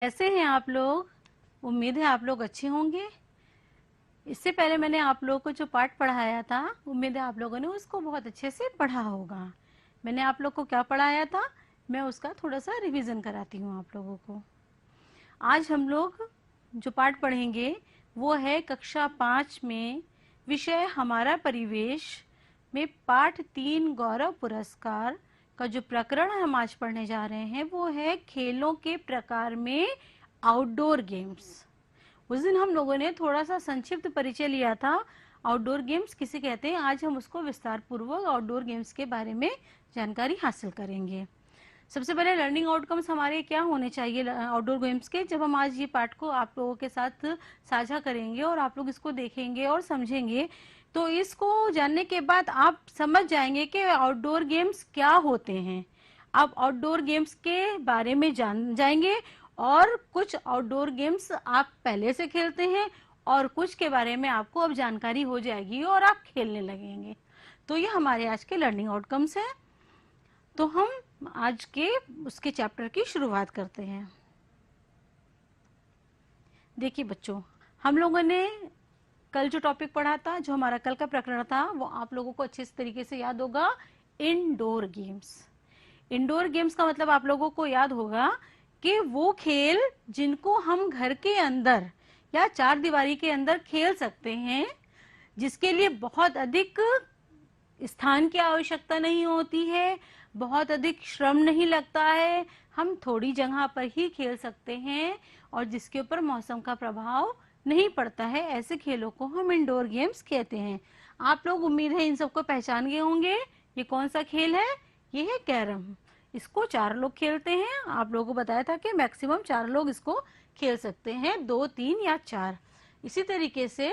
कैसे हैं आप लोग? उम्मीद है आप लोग अच्छे होंगे। इससे पहले मैंने आप लोगों को जो पाठ पढ़ाया था, उम्मीद है आप लोगों ने उसको बहुत अच्छे से पढ़ा होगा। मैंने आप लोग को क्या पढ़ाया था, मैं उसका थोड़ा सा रिवीजन कराती हूँ आप लोगों को। आज हम लोग जो पाठ पढ़ेंगे वो है कक्षा 5 में विषय हमारा परिवेश में पाठ 3 गौरव पुरस्कार का जो प्रकरण हम आज पढ़ने जा रहे हैं वो है खेलों के प्रकार में आउटडोर गेम्स। उस दिन हम लोगों ने थोड़ा सा संक्षिप्त परिचय लिया था, आउटडोर गेम्स किसे कहते हैं। आज हम उसको विस्तार पूर्वक आउटडोर गेम्स के बारे में जानकारी हासिल करेंगे। सबसे पहले लर्निंग आउटकम्स हमारे क्या होने चाहिए आउटडोर गेम्स के, जब हम आज ये पाठ को आप लोगों के साथ साझा करेंगे और आप लोग इसको देखेंगे और समझेंगे, तो इसको जानने के बाद आप समझ जाएंगे कि आउटडोर गेम्स क्या होते हैं। आप आउटडोर गेम्स के बारे में जान जाएंगे और कुछ आउटडोर गेम्स आप पहले से खेलते हैं और कुछ के बारे में आपको अब जानकारी हो जाएगी और आप खेलने लगेंगे। तो ये हमारे आज के लर्निंग आउटकम्स हैं। तो हम आज के उसके चैप्टर की शुरुआत करते हैं। देखिए बच्चों, हम लोगों ने कल जो टॉपिक पढ़ा था, जो हमारा कल का प्रकरण था, वो आप लोगों को अच्छे तरीके से याद होगा, इंडोर गेम्स। इंडोर गेम्स का मतलब आप लोगों को याद होगा कि वो खेल जिनको हम घर के अंदर या चार दीवारी के अंदर खेल सकते हैं, जिसके लिए बहुत अधिक स्थान की आवश्यकता नहीं होती है, बहुत अधिक श्रम नहीं लगता है, हम थोड़ी जगह पर ही खेल सकते हैं और जिसके ऊपर मौसम का प्रभाव नहीं पड़ता है, ऐसे खेलों को हम इंडोर गेम्स कहते हैं। आप लोग उम्मीद है इन सबको पहचान गए होंगे। ये कौन सा खेल है? ये है कैरम। इसको 4 लोग खेलते हैं। आप लोगों को बताया था कि मैक्सिमम 4 लोग इसको खेल सकते हैं, 2, 3 या 4। इसी तरीके से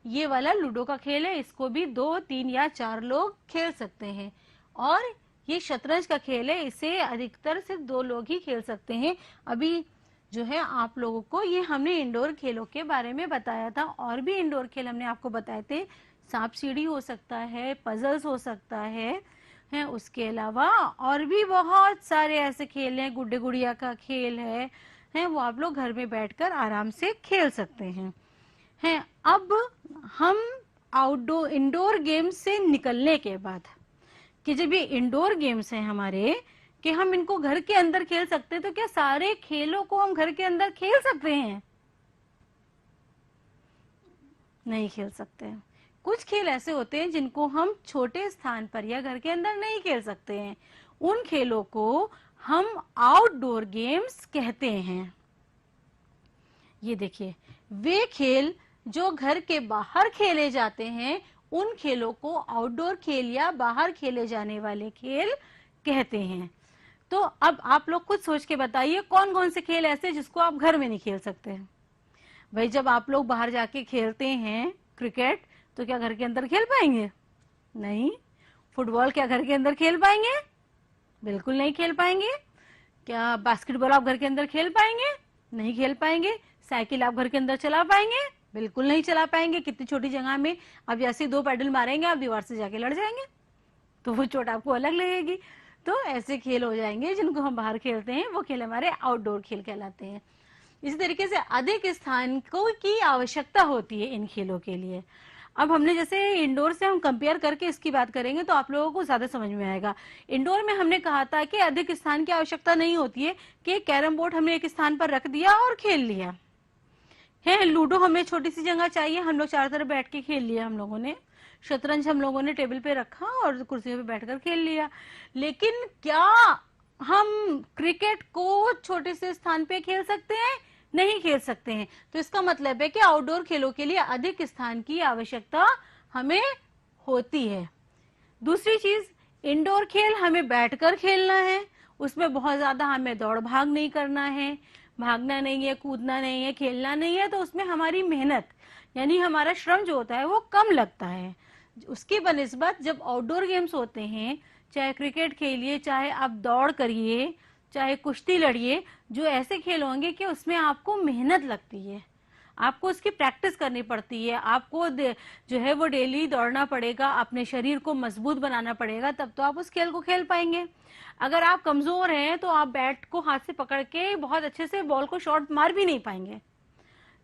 ये वाला लूडो का खेल है, इसको भी 2, 3 या 4 लोग खेल सकते हैं। और ये शतरंज का खेल है, इसे अधिकतर सिर्फ 2 लोग ही खेल सकते हैं। अभी जो है आप लोगों को ये हमने इंडोर खेलों के बारे में बताया था, और भी इंडोर खेल हमने आपको बताए थे। सांप सीढ़ी हो सकता है, पजल्स हो सकता है उसके अलावा और भी बहुत सारे ऐसे खेल हैं, गुड्डे गुड़िया का खेल है वो आप लोग घर में बैठकर आराम से खेल सकते हैं। अब हम आउटडोर इंडोर गेम्स से निकलने के बाद, कि जब ये इंडोर गेम्स हैं हमारे, कि हम इनको घर के अंदर खेल सकते हैं, तो क्या सारे खेलों को हम घर के अंदर खेल सकते हैं? नहीं खेल सकते हैं। कुछ खेल ऐसे होते हैं जिनको हम छोटे स्थान पर या घर के अंदर नहीं खेल सकते हैं। उन खेलों को हम आउटडोर गेम्स कहते हैं। ये देखिए, वे खेल जो घर के बाहर खेले जाते हैं, उन खेलों को आउटडोर खेल या बाहर खेले जाने वाले खेल कहते हैं। तो अब आप लोग खुद सोच के बताइए, कौन कौन से खेल ऐसे जिसको आप घर में नहीं खेल सकते? भाई, जब आप लोग बाहर जाके खेलते हैं क्रिकेट, तो क्या घर के अंदर खेल पाएंगे? नहीं। फुटबॉल क्या घर के अंदर खेल पाएंगे? बिल्कुल नहीं खेल पाएंगे। क्या बास्केटबॉल आप घर के अंदर खेल पाएंगे? नहीं खेल पाएंगे। साइकिल आप घर के अंदर चला पाएंगे? बिल्कुल नहीं चला पाएंगे। कितनी छोटी जगह में आप जैसे 2 पैडल मारेंगे, आप दीवार से जाके लड़ जाएंगे, तो वो चोट आपको अलग लगेगी। तो ऐसे खेल हो जाएंगे जिनको हम बाहर खेलते हैं, वो खेल हमारे आउटडोर खेल कहलाते हैं। इसी तरीके से अधिक स्थान को की आवश्यकता होती है इन खेलों के लिए। अब हमने जैसे इंडोर से हम कंपेयर करके इसकी बात करेंगे तो आप लोगों को ज्यादा समझ में आएगा। इंडोर में हमने कहा था कि अधिक स्थान की आवश्यकता नहीं होती है, कि कैरम बोर्ड हमने एक स्थान पर रख दिया और खेल लिया है। लूडो हमें छोटी सी जगह चाहिए, हम लोग चारों तरफ बैठ के खेल लिया हम लोगों ने। शतरंज हम लोगों ने टेबल पे रखा और कुर्सियों पे बैठकर खेल लिया। लेकिन क्या हम क्रिकेट को छोटे से स्थान पे खेल सकते हैं? नहीं खेल सकते हैं। तो इसका मतलब है कि आउटडोर खेलों के लिए अधिक स्थान की आवश्यकता हमें होती है। दूसरी चीज, इंडोर खेल हमें बैठकर खेलना है, उसमें बहुत ज्यादा हमें दौड़ भाग नहीं करना है, भागना नहीं है, कूदना नहीं है, खेलना नहीं है, तो उसमें हमारी मेहनत यानी हमारा श्रम जो होता है वो कम लगता है। उसकी बनिस्बत जब आउटडोर गेम्स होते हैं, चाहे क्रिकेट खेलिए, चाहे आप दौड़ करिए, चाहे कुश्ती लड़िए, जो ऐसे खेल होंगे कि उसमें आपको मेहनत लगती है, आपको उसकी प्रैक्टिस करनी पड़ती है, आपको जो है वो डेली दौड़ना पड़ेगा, अपने शरीर को मजबूत बनाना पड़ेगा, तब तो आप उस खेल को खेल पाएंगे। अगर आप कमजोर हैं तो आप बैट को हाथ से पकड़ के बहुत अच्छे से बॉल को शॉट मार भी नहीं पाएंगे।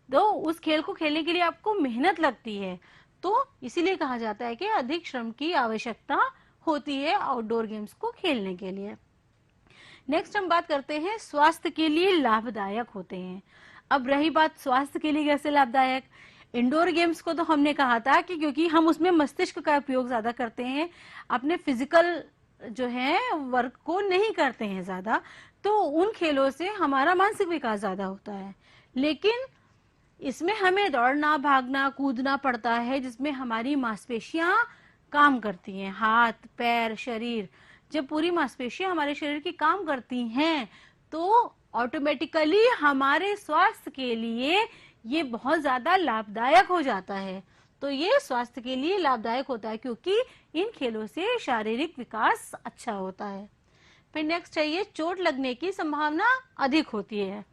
तो उस खेल को खेलने के लिए आपको मेहनत लगती है, तो इसीलिए कहा जाता है कि अधिक श्रम की आवश्यकता होती है आउटडोर गेम्स को खेलने के लिए। नेक्स्ट हम बात करते हैं स्वास्थ्य के लिए लाभदायक होते हैं। अब रही बात स्वास्थ्य के लिए कैसे लाभदायक, इंडोर गेम्स को तो हमने कहा था कि क्योंकि हम उसमें मस्तिष्क का उपयोग ज्यादा करते हैं, अपने फिजिकल जो है वर्क को नहीं करते हैं ज्यादा, तो उन खेलों से हमारा मानसिक विकास ज्यादा होता है। लेकिन इसमें हमें दौड़ना, भागना, कूदना पड़ता है, जिसमें हमारी मांसपेशियां काम करती हैं, हाथ, पैर, शरीर। जब पूरी मांसपेशियां हमारे शरीर की काम करती हैं तो ऑटोमेटिकली हमारे स्वास्थ्य के लिए ये बहुत ज्यादा लाभदायक हो जाता है। तो ये स्वास्थ्य के लिए लाभदायक होता है क्योंकि इन खेलों से शारीरिक विकास अच्छा होता है। फिर नेक्स्ट है ये चोट लगने की संभावना अधिक होती है।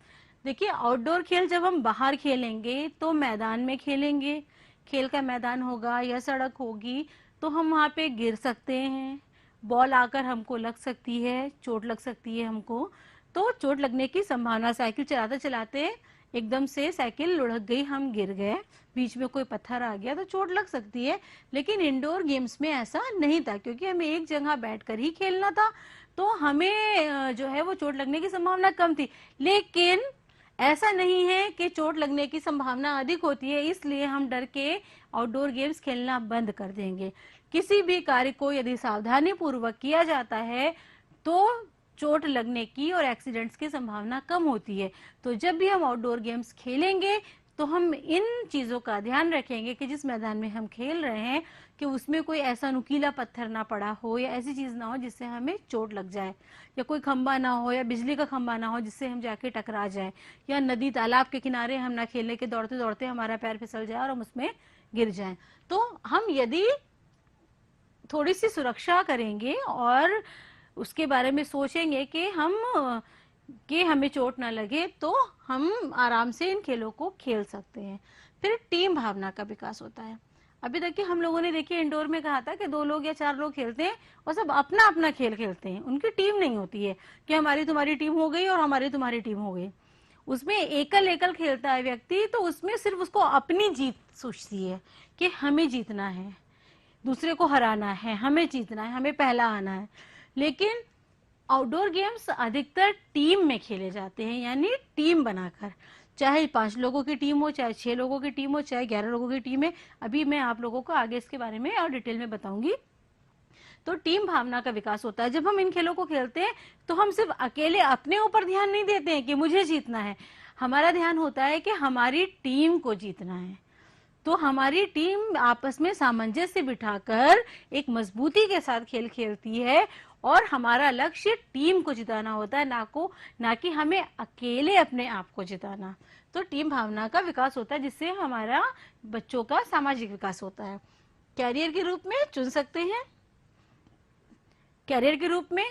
देखिए, आउटडोर खेल जब हम बाहर खेलेंगे तो मैदान में खेलेंगे, खेल का मैदान होगा या सड़क होगी, तो हम वहां पे गिर सकते हैं, बॉल आकर हमको लग सकती है, चोट लग सकती है हमको। तो चोट लगने की संभावना, साइकिल चलाते चलाते एकदम से साइकिल लुढ़क गई, हम गिर गए, बीच में कोई पत्थर आ गया तो चोट लग सकती है। लेकिन इंडोर गेम्स में ऐसा नहीं था, क्योंकि हमें एक जगह बैठकर ही खेलना था, तो हमें जो है वो चोट लगने की संभावना कम थी। लेकिन ऐसा नहीं है कि चोट लगने की संभावना अधिक होती है इसलिए हम डर के आउटडोर गेम्स खेलना बंद कर देंगे। किसी भी कार्य को यदि सावधानी पूर्वक किया जाता है तो चोट लगने की और एक्सीडेंट्स की संभावना कम होती है। तो जब भी हम आउटडोर गेम्स खेलेंगे तो हम इन चीजों का ध्यान रखेंगे कि जिस मैदान में हम खेल रहे हैं कि उसमें कोई ऐसा नुकीला पत्थर ना पड़ा हो या ऐसी चीज ना हो जिससे हमें चोट लग जाए, या कोई खंबा ना हो या बिजली का खंबा ना हो जिससे हम जाके टकरा जाए, या नदी तालाब के किनारे हम ना खेलने के दौड़ते दौड़ते हमारा पैर फिसल जाए और हम उसमें गिर जाएं। तो हम यदि थोड़ी सी सुरक्षा करेंगे और उसके बारे में सोचेंगे कि हमें चोट ना लगे, तो हम आराम से इन खेलों को खेल सकते हैं। फिर टीम भावना का विकास होता है। अभी तक कि हम लोगों ने देखिए इंडोर में कहा था कि 2 लोग या 4 लोग खेलते हैं और सब अपना अपना खेल खेलते हैं, उनकी टीम नहीं होती है कि हमारी तुम्हारी टीम हो गई और हमारी तुम्हारी टीम हो गई। उसमें एकल एकल खेलता है व्यक्ति, तो उसमें सिर्फ उसको अपनी जीत सोचती है कि हमें जीतना है, दूसरे को हराना है, हमें जीतना है, हमें पहला आना है। लेकिन आउटडोर गेम्स अधिकतर टीम में खेले जाते हैं, यानी टीम बनाकर, चाहे 5 लोगों की टीम हो, चाहे 6 लोगों की टीम हो, चाहे 11 लोगों की टीम है। अभी मैं आप लोगों को आगे इसके बारे में और डिटेल में बताऊंगी। तो टीम भावना का विकास होता है। जब हम इन खेलों को खेलते हैं तो हम सिर्फ अकेले अपने ऊपर ध्यान नहीं देते हैं कि मुझे जीतना है, हमारा ध्यान होता है कि हमारी टीम को जीतना है। तो हमारी टीम आपस में सामंजस्य बिठाकर एक मजबूती के साथ खेल खेलती है और हमारा लक्ष्य टीम को जिताना होता है, ना कि हमें अकेले अपने आप को जिताना। तो टीम भावना का विकास होता है जिससे हमारा बच्चों का सामाजिक विकास होता है। कैरियर के रूप में चुन सकते हैं। कैरियर के रूप में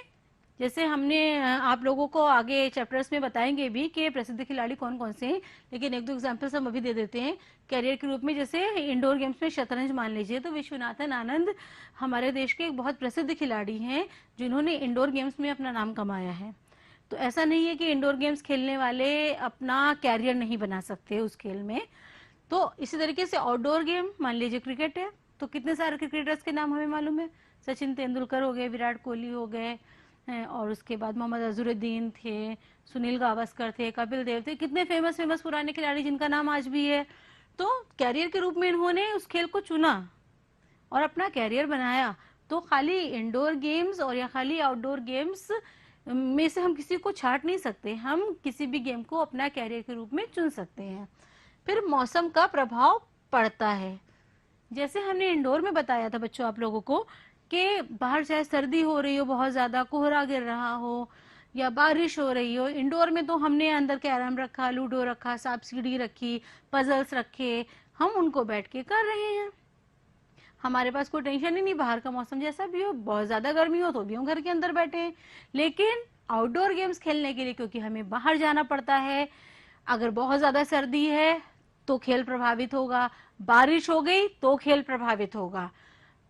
जैसे हमने आप लोगों को आगे चैप्टर्स में बताएंगे भी कि प्रसिद्ध खिलाड़ी कौन कौन से हैं, लेकिन 1-2 एग्जांपल्स हम अभी दे देते हैं। कैरियर के रूप में जैसे इंडोर गेम्स में शतरंज मान लीजिए, तो विश्वनाथन आनंद हमारे देश के एक बहुत प्रसिद्ध खिलाड़ी हैं जिन्होंने इंडोर गेम्स में अपना नाम कमाया है। तो ऐसा नहीं है कि इंडोर गेम्स खेलने वाले अपना कैरियर नहीं बना सकते उस खेल में। तो इसी तरीके से आउटडोर गेम मान लीजिए क्रिकेट है, तो कितने सारे क्रिकेटर्स के नाम हमें मालूम है। सचिन तेंदुलकर हो गए, विराट कोहली हो गए, और उसके बाद मोहम्मद अजहरुद्दीन थे, सुनील गावस्कर थे, कपिल देव थे, कितने फेमस पुराने खिलाड़ी जिनका नाम आज भी है। तो कैरियर के रूप में इन्होंने उस खेल को चुना और अपना कैरियर बनाया। तो खाली इंडोर गेम्स और या खाली आउटडोर गेम्स में से हम किसी को छांट नहीं सकते, हम किसी भी गेम को अपना कैरियर के रूप में चुन सकते हैं। फिर मौसम का प्रभाव पड़ता है। जैसे हमने इंडोर में बताया था बच्चों आप लोगों को कि बाहर चाहे सर्दी हो रही हो, बहुत ज्यादा कोहरा गिर रहा हो या बारिश हो रही हो, इंडोर में तो हमने अंदर कैरम रखा, लूडो रखा, सांप सीढ़ी रखी, पजल्स रखे, हम उनको बैठ के कर रहे हैं। हमारे पास कोई टेंशन ही नहीं, बाहर का मौसम जैसा भी हो, बहुत ज्यादा गर्मी हो तो भी हम घर के अंदर बैठे हैं। लेकिन आउटडोर गेम्स खेलने के लिए क्योंकि हमें बाहर जाना पड़ता है, अगर बहुत ज्यादा सर्दी है तो खेल प्रभावित होगा, बारिश हो गई तो खेल प्रभावित होगा,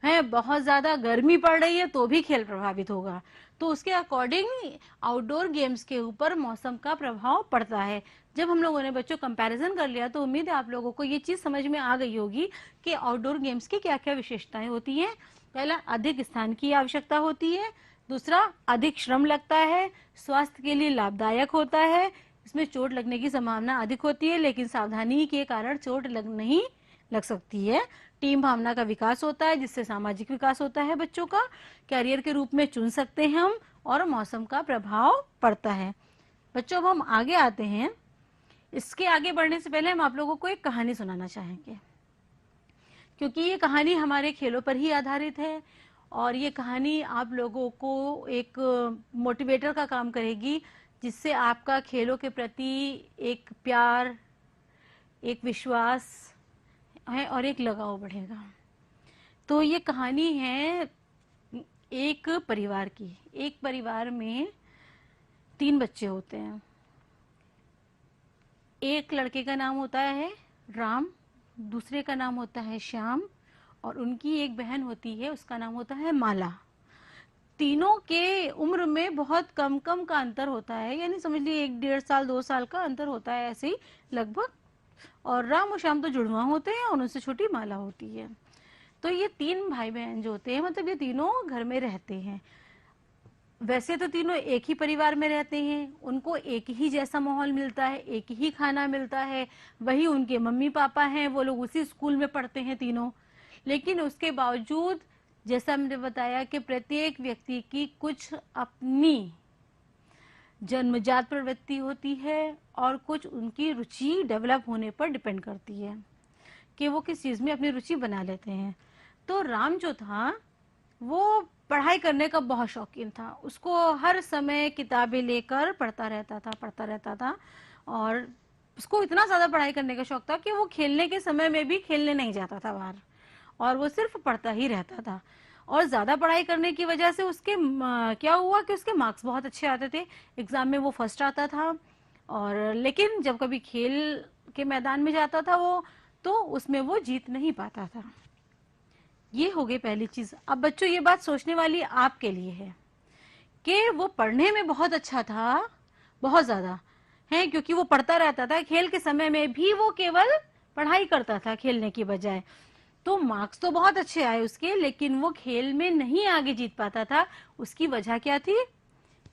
है बहुत ज्यादा गर्मी पड़ रही है तो भी खेल प्रभावित होगा। तो उसके अकॉर्डिंग आउटडोर गेम्स के ऊपर मौसम का प्रभाव पड़ता है। जब हम लोगों ने बच्चों कंपैरिजन कर लिया तो उम्मीद है आप लोगों को ये चीज समझ में आ गई होगी कि आउटडोर गेम्स की क्या क्या विशेषताएं होती हैं। पहला, अधिक स्थान की आवश्यकता होती है। दूसरा, अधिक श्रम लगता है, स्वास्थ्य के लिए लाभदायक होता है। इसमें चोट लगने की संभावना अधिक होती है, लेकिन सावधानी के कारण चोट नहीं लग सकती है। टीम भावना का विकास होता है, जिससे सामाजिक विकास होता है बच्चों का। कैरियर के रूप में चुन सकते हैं हम, और मौसम का प्रभाव पड़ता है। बच्चों, अब हम आगे आते हैं। इसके आगे बढ़ने से पहले हम आप लोगों को एक कहानी सुनाना चाहेंगे, क्योंकि ये कहानी हमारे खेलों पर ही आधारित है, और ये कहानी आप लोगों को एक मोटिवेटर का काम करेगी, जिससे आपका खेलों के प्रति एक प्यार, एक विश्वास है और एक लगाव बढ़ेगा। तो ये कहानी है एक परिवार की। एक परिवार में 3 बच्चे होते हैं। एक लड़के का नाम होता है राम, दूसरे का नाम होता है श्याम, और उनकी एक बहन होती है, उसका नाम होता है माला। तीनों के उम्र में बहुत कम कम का अंतर होता है, यानी समझ लीजिए 1-1.5 साल 2 साल का अंतर होता है, ऐसे ही लगभग। और राम और श्याम तो जुड़वा होते हैं, और उनसे छोटी माला होती है। तो ये 3 भाई बहन जो होते हैं, मतलब ये तीनों घर में रहते हैं। वैसे तो तीनों एक ही परिवार में रहते हैं, उनको एक ही जैसा माहौल मिलता है, एक ही खाना मिलता है, वही उनके मम्मी पापा हैं, वो लोग उसी स्कूल में पढ़ते हैं तीनों। लेकिन उसके बावजूद, जैसा मैंने बताया कि प्रत्येक व्यक्ति की कुछ अपनी जन्मजात प्रवृत्ति होती है, और कुछ उनकी रुचि डेवलप होने पर डिपेंड करती है कि वो किस चीज में अपनी रुचि बना लेते हैं। तो राम जो था वो पढ़ाई करने का बहुत शौकीन था। उसको हर समय किताबें लेकर पढ़ता रहता था, और उसको इतना ज्यादा पढ़ाई करने का शौक था कि वो खेलने के समय में भी खेलने नहीं जाता था बाहर, और वो सिर्फ पढ़ता ही रहता था। और ज्यादा पढ़ाई करने की वजह से उसके क्या हुआ कि उसके मार्क्स बहुत अच्छे आते थे, एग्जाम में वो फर्स्ट आता था। और लेकिन जब कभी खेल के मैदान में जाता था वो, तो उसमें वो जीत नहीं पाता था। ये हो गई पहली चीज। अब बच्चों, ये बात सोचने वाली आपके लिए है कि वो पढ़ने में बहुत अच्छा था, बहुत ज्यादा है, क्योंकि वो पढ़ता रहता था। खेल के समय में भी वो केवल पढ़ाई करता था खेलने की बजाय। तो मार्क्स तो बहुत अच्छे आए उसके, लेकिन वो खेल में नहीं आगे जीत पाता था। उसकी वजह क्या थी?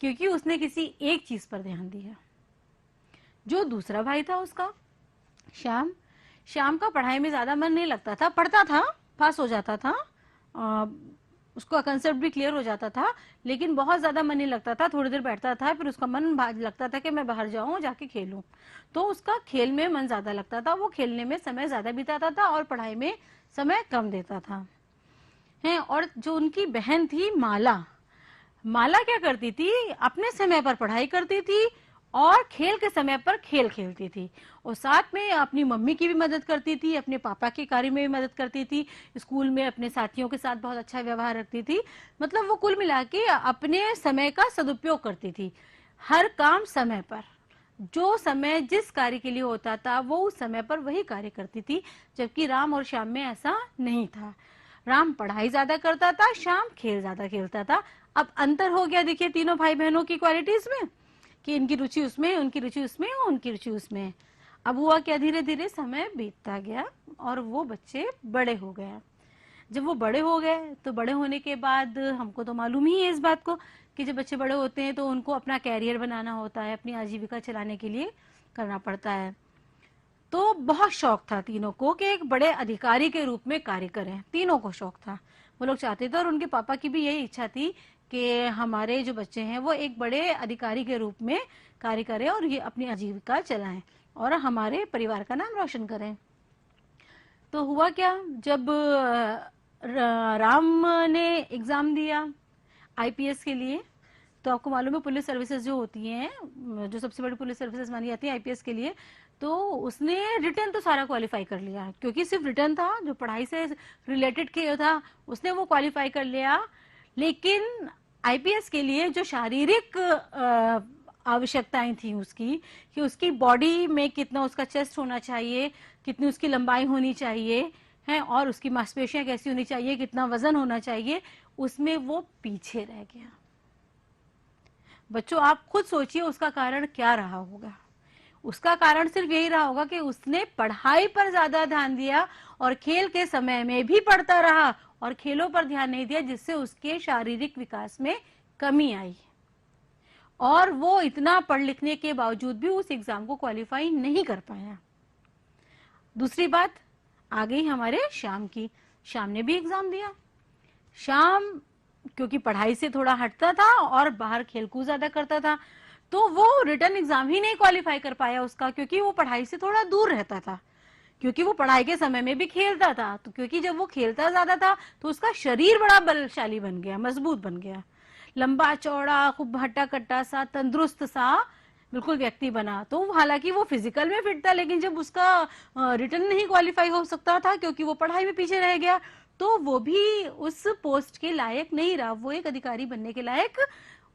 क्योंकि उसने किसी एक चीज पर ध्यान दिया। जो दूसरा भाई था उसका, श्याम का पढ़ाई में ज्यादा मन नहीं लगता था। पढ़ता था, पास हो जाता था, उसका कंसेप्ट भी क्लियर हो जाता था, लेकिन बहुत ज्यादा मन नहीं लगता था। थोड़ी देर बैठता था, फिर उसका मन लगता था कि मैं बाहर जाऊं, जाके खेलूं। तो उसका खेल में मन ज्यादा लगता था, वो खेलने में समय ज्यादा बिताता था और पढ़ाई में समय कम देता था, है। और जो उनकी बहन थी माला क्या करती थी? अपने समय पर पढ़ाई करती थी और खेल के समय पर खेल खेलती थी, और साथ में अपनी मम्मी की भी मदद करती थी, अपने पापा के कार्य में भी मदद करती थी, स्कूल में अपने साथियों के साथ बहुत अच्छा व्यवहार रखती थी। मतलब वो कुल मिला के अपने समय का सदुपयोग करती थी। हर काम समय पर, जो समय जिस कार्य के लिए होता था वो उस समय पर वही कार्य करती थी, जबकि राम और श्याम में ऐसा नहीं था। राम पढ़ाई ज्यादा करता था, श्याम खेल ज्यादा खेलता था। अब अंतर हो गया, देखिए, तीनों भाई बहनों की क्वालिटीज में, कि इनकी रुचि उसमें, उनकी रुचि उसमें, और उनकी रुचि उसमें। अब हुआ क्या, धीरे धीरे समय बीतता गया और वो बच्चे बड़े हो गए। जब वो बड़े हो गए तो बड़े होने के बाद हमको तो मालूम ही है इस बात को कि जब बच्चे बड़े होते हैं तो उनको अपना कैरियर बनाना होता है, अपनी आजीविका चलाने के लिए करना पड़ता है। तो बहुत शौक था तीनों को कि एक बड़े अधिकारी के रूप में कार्य करें। तीनों को शौक था, वो लोग चाहते थे, और उनके पापा की भी यही इच्छा थी कि हमारे जो बच्चे हैं वो एक बड़े अधिकारी के रूप में कार्य करें और ये अपनी आजीविका चलाएं और हमारे परिवार का नाम रोशन करें। तो हुआ क्या, जब राम ने एग्जाम दिया आईपीएस के लिए, तो आपको मालूम है पुलिस सर्विसेज जो होती हैं, जो सबसे बड़ी पुलिस सर्विसेज मानी जाती है आईपीएस के लिए, तो उसने रिटर्न तो सारा क्वालिफाई कर लिया, क्योंकि सिर्फ रिटर्न था जो पढ़ाई से रिलेटेड के था, उसने वो क्वालिफाई कर लिया। लेकिन आईपीएस के लिए जो शारीरिक आवश्यकताएं थी उसकी, कि उसकी बॉडी में कितना उसका चेस्ट होना चाहिए, कितनी उसकी लंबाई होनी चाहिए है, और उसकी मांसपेशियां कैसी होनी चाहिए, कितना वजन होना चाहिए, उसमें वो पीछे रह गया। बच्चों आप खुद सोचिए उसका कारण क्या रहा होगा। उसका कारण सिर्फ यही रहा होगा कि उसने पढ़ाई पर ज्यादा ध्यान दिया और खेल के समय में भी पढ़ता रहा और खेलों पर ध्यान नहीं दिया, जिससे उसके शारीरिक विकास में कमी आई और वो इतना पढ़ लिखने के बावजूद भी उस एग्जाम को क्वालिफाई नहीं कर पाया। दूसरी बात आ गई हमारे श्याम की। श्याम ने भी एग्जाम दिया। श्याम क्योंकि पढ़ाई से थोड़ा हटता था और बाहर खेलकूद ज्यादा करता था, तो वो रिटर्न एग्जाम ही नहीं क्वालिफाई कर पाया उसका, क्योंकि वो पढ़ाई से थोड़ा दूर रहता था, क्योंकि वो पढ़ाई के समय में भी खेलता था। तो क्योंकि जब वो खेलता ज्यादा था तो उसका शरीर बड़ा बलशाली बन गया, मजबूत बन गया, लंबा चौड़ा खूब हट्टा कट्टा सा तंदुरुस्त सा बिल्कुल व्यक्ति बना। तो हालांकि वो फिजिकल में फिट था, लेकिन जब उसका रिटर्न नहीं क्वालिफाई हो सकता था क्योंकि वो पढ़ाई में पीछे रह गया, तो वो भी उस पोस्ट के लायक नहीं रहा, वो एक अधिकारी बनने के लायक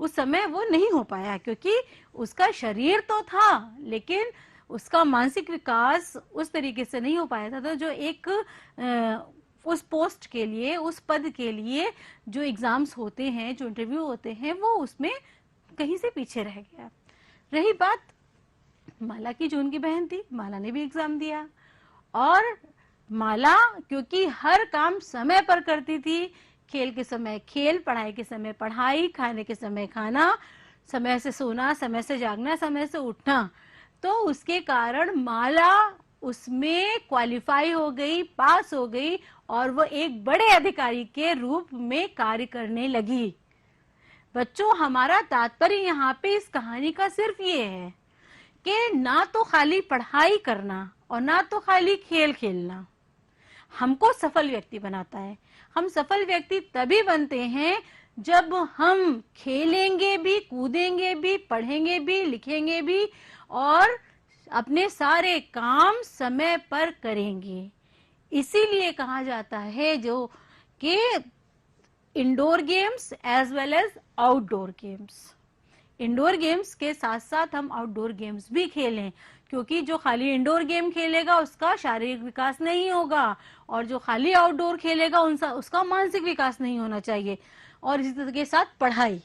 उस समय वो नहीं हो पाया, क्योंकि उसका शरीर तो था लेकिन उसका मानसिक विकास उस तरीके से नहीं हो पाया था। तो जो एक उस पोस्ट के लिए, उस पद के लिए जो एग्जाम्स होते हैं, जो इंटरव्यू होते हैं, वो उसमें कहीं से पीछे रह गया। रही बात माला की, जो उनकी बहन थी, माला ने भी एग्जाम दिया और माला क्योंकि हर काम समय पर करती थी, खेल के समय खेल, पढ़ाई के समय पढ़ाई, खाने के समय खाना, समय से सोना, समय से जागना, समय से उठना, तो उसके कारण माला उसमें क्वालिफाई हो गई, पास हो गई और वो एक बड़े अधिकारी के रूप में कार्य करने लगी। बच्चों हमारा तात्पर्य यहाँ पे इस कहानी का सिर्फ ये है कि ना तो खाली पढ़ाई करना और ना तो खाली खेल खेलना हमको सफल व्यक्ति बनाता है। हम सफल व्यक्ति तभी बनते हैं जब हम खेलेंगे भी, कूदेंगे भी, पढ़ेंगे भी, लिखेंगे भी और अपने सारे काम समय पर करेंगे। इसीलिए कहा जाता है जो कि indoor games as well as outdoor games, indoor games के साथ साथ हम आउटडोर गेम्स भी खेलें, क्योंकि जो खाली इंडोर गेम खेलेगा उसका शारीरिक विकास नहीं होगा और जो खाली आउटडोर खेलेगा उसका मानसिक विकास नहीं होना चाहिए। और इसी तरह के साथ पढ़ाई,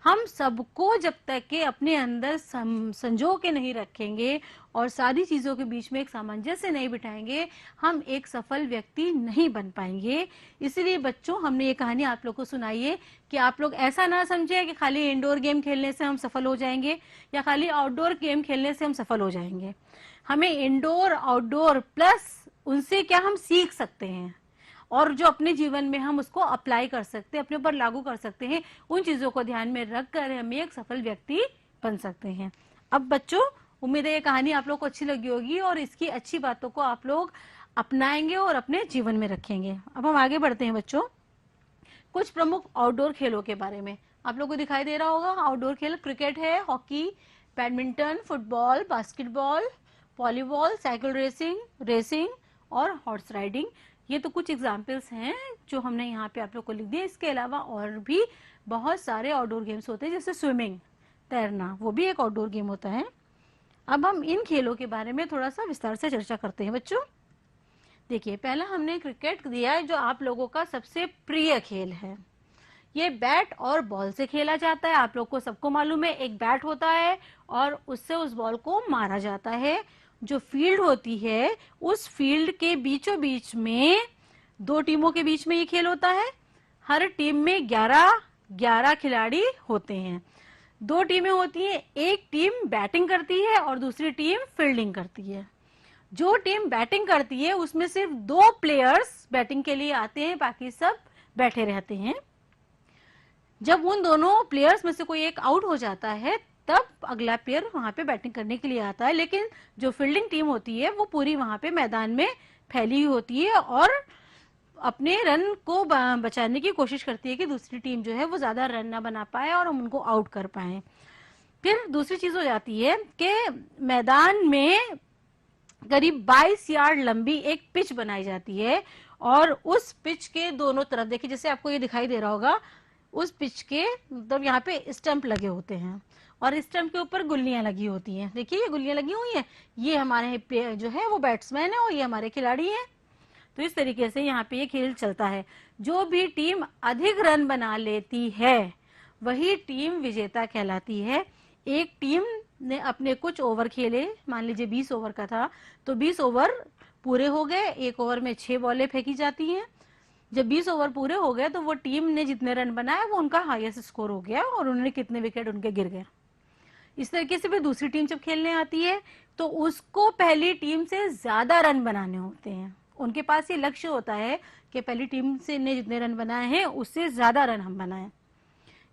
हम सबको जब तक के अपने अंदर संजो के नहीं रखेंगे और सारी चीजों के बीच में एक सामंजस्य नहीं बिठाएंगे, हम एक सफल व्यक्ति नहीं बन पाएंगे। इसलिए बच्चों हमने ये कहानी आप लोग को सुनाई है कि आप लोग ऐसा ना समझे कि खाली इंडोर गेम खेलने से हम सफल हो जाएंगे या खाली आउटडोर गेम खेलने से हम सफल हो जाएंगे। हमें इंडोर आउटडोर प्लस उनसे क्या हम सीख सकते हैं और जो अपने जीवन में हम उसको अप्लाई कर सकते हैं, अपने ऊपर लागू कर सकते हैं, उन चीजों को ध्यान में रखकर हम एक सफल व्यक्ति बन सकते हैं। अब बच्चों उम्मीद है ये कहानी आप लोग को अच्छी लगी होगी और इसकी अच्छी बातों को आप लोग अपनाएंगे और अपने जीवन में रखेंगे। अब हम आगे बढ़ते हैं बच्चों, कुछ प्रमुख आउटडोर खेलों के बारे में। आप लोग को दिखाई दे रहा होगा आउटडोर खेल क्रिकेट है, hockey, badminton, football, basketball, volleyball, cycle racing और हॉर्स राइडिंग। ये तो कुछ एग्जाम्पल्स हैं जो हमने यहाँ पे आप लोग को लिख दिए। इसके अलावा और भी बहुत सारे आउटडोर गेम्स होते हैं, जैसे स्विमिंग, तैरना, वो भी एक आउटडोर गेम होता है। अब हम इन खेलों के बारे में थोड़ा सा विस्तार से चर्चा करते हैं बच्चों। देखिए पहला हमने क्रिकेट दिया है जो आप लोगों का सबसे प्रिय खेल है। ये बैट और बॉल से खेला जाता है। आप लोग को सबको मालूम है एक बैट होता है और उससे उस बॉल को मारा जाता है। जो फील्ड होती है उस फील्ड के बीचों बीच में दो टीमों के बीच में ये खेल होता है। हर टीम में 11 खिलाड़ी होते हैं। दो टीमें होती हैं, एक टीम बैटिंग करती है और दूसरी टीम फील्डिंग करती है। जो टीम बैटिंग करती है उसमें सिर्फ 2 प्लेयर्स बैटिंग के लिए आते हैं, बाकी सब बैठे रहते हैं। जब उन दोनों प्लेयर्स में से कोई एक आउट हो जाता है तब अगला प्लेयर वहां पे बैटिंग करने के लिए आता है। लेकिन जो फील्डिंग टीम होती है वो पूरी वहां पे मैदान में फैली हुई होती है और अपने रन को बचाने की कोशिश करती है कि दूसरी टीम जो है वो ज्यादा रन ना बना पाए और हम उनको आउट कर पाए। फिर दूसरी चीज हो जाती है कि मैदान में करीब 22 यार्ड लंबी एक पिच बनाई जाती है और उस पिच के दोनों तरफ देखिए, जैसे आपको ये दिखाई दे रहा होगा, उस पिच के मतलब यहाँ पे स्टंप लगे होते हैं और स्टंप के ऊपर गुल्लियां लगी होती हैं। देखिए ये गुल्लियां लगी हुई हैं, ये हमारे जो है वो बैट्समैन है और ये हमारे खिलाड़ी हैं। तो इस तरीके से यहाँ पे ये खेल चलता है। जो भी टीम अधिक रन बना लेती है वही टीम विजेता कहलाती है। एक टीम ने अपने कुछ ओवर खेले, मान लीजिए 20 ओवर का था, तो 20 ओवर पूरे हो गए, एक ओवर में 6 बॉलें फेंकी जाती हैं। जब 20 ओवर पूरे हो गए तो वो टीम ने जितने रन बनाए वो उनका हाईएस्ट स्कोर हो गया और उन्होंने कितने विकेट उनके गिर गए। इस तरीके से फिर दूसरी टीम जब खेलने आती है तो उसको पहली टीम से ज्यादा रन बनाने होते हैं। उनके पास ये लक्ष्य होता है कि पहली टीम से ने जितने रन बनाए हैं उससे ज्यादा रन हम बनाएं,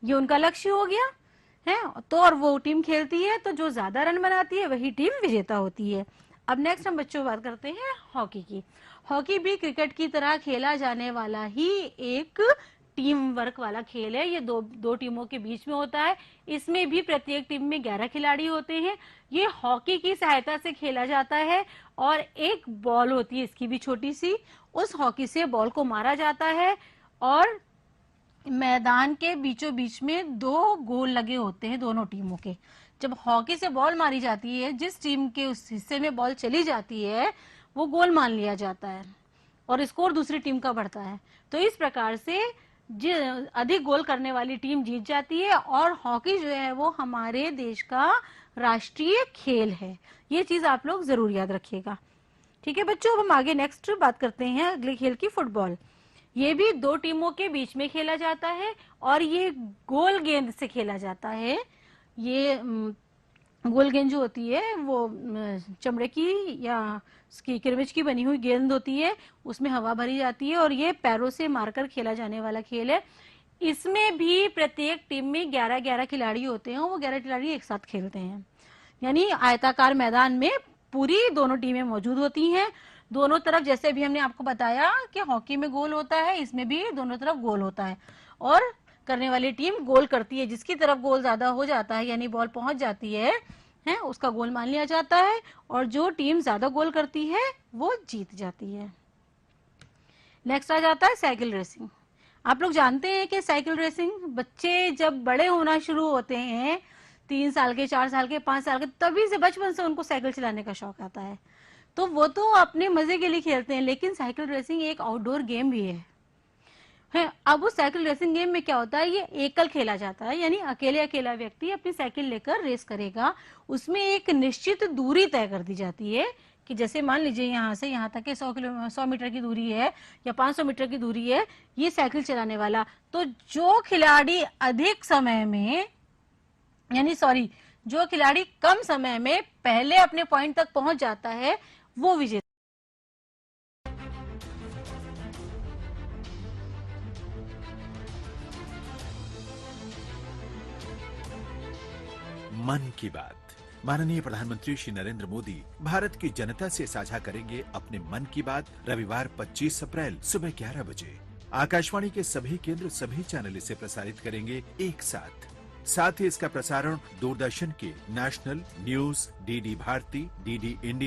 ये उनका लक्ष्य हो गया है। तो और वो टीम खेलती है तो जो ज्यादा रन बनाती है वही टीम विजेता होती है। अब नेक्स्ट हम बच्चों बात करते हैं हॉकी की। हॉकी भी क्रिकेट की तरह खेला जाने वाला ही एक टीम वर्क वाला खेल है। ये दो टीमों के बीच में होता है। इसमें भी प्रत्येक टीम में 11 खिलाड़ी होते हैं। ये हॉकी की सहायता से खेला जाता है और एक बॉल होती है इसकी भी छोटी सी, उस हॉकी से बॉल को मारा जाता है और मैदान के बीचों बीच में 2 गोल लगे होते हैं दोनों टीमों के। जब हॉकी से बॉल मारी जाती है, जिस टीम के उस हिस्से में बॉल चली जाती है वो गोल मान लिया जाता है और स्कोर दूसरी टीम का बढ़ता है। तो इस प्रकार से अधिक गोल करने वाली टीम जीत जाती है और हॉकी जो है वो हमारे देश का राष्ट्रीय खेल है। ये चीज आप लोग जरूर याद रखिएगा। ठीक है बच्चों, अब हम आगे नेक्स्ट बात करते हैं अगले खेल की, फुटबॉल। ये भी 2 टीमों के बीच में खेला जाता है और ये गोल गेंद से खेला जाता है। ये गोल गेंद जो होती है वो चमड़े की या किरमिच की बनी हुई गेंद होती है, उसमें हवा भरी जाती है और ये पैरों से मारकर खेला जाने वाला खेल है। इसमें भी प्रत्येक टीम में 11-11 खिलाड़ी होते हैं और वो 11 खिलाड़ी एक साथ खेलते हैं। यानी आयताकार मैदान में पूरी दोनों टीमें मौजूद होती हैं। दोनों तरफ, जैसे भी हमने आपको बताया कि हॉकी में गोल होता है, इसमें भी दोनों तरफ गोल होता है और करने वाली टीम गोल करती है। जिसकी तरफ गोल ज्यादा हो जाता है यानी बॉल पहुंच जाती है उसका गोल मान लिया जाता है और जो टीम ज्यादा गोल करती है वो जीत जाती है। नेक्स्ट आ जाता है साइकिल रेसिंग। आप लोग जानते हैं कि साइकिल रेसिंग बच्चे जब बड़े होना शुरू होते हैं, 3 साल के, 4 साल के, 5 साल के, तभी से बचपन से उनको साइकिल चलाने का शौक आता है। तो वो तो अपने मजे के लिए खेलते हैं, लेकिन साइकिल रेसिंग एक आउटडोर गेम भी है। अब उस साइकिल रेसिंग गेम में क्या होता है, ये एकल खेला जाता है, यानी अकेला व्यक्ति अपनी साइकिल लेकर रेस करेगा। उसमें एक निश्चित दूरी तय कर दी जाती है कि जैसे मान लीजिए यहाँ से यहाँ तक के 100 मीटर की दूरी है या 500 मीटर की दूरी है, ये साइकिल चलाने वाला। तो जो खिलाड़ी अधिक समय में, जो खिलाड़ी कम समय में पहले अपने पॉइंट तक पहुंच जाता है वो विजेता। मन की बात। माननीय प्रधानमंत्री श्री नरेंद्र मोदी भारत की जनता से साझा करेंगे अपने मन की बात रविवार 25 अप्रैल सुबह 11 बजे। आकाशवाणी के सभी केंद्र, सभी चैनल इसे प्रसारित करेंगे एक साथ ही इसका प्रसारण दूरदर्शन के national news, DD Bharati, DD India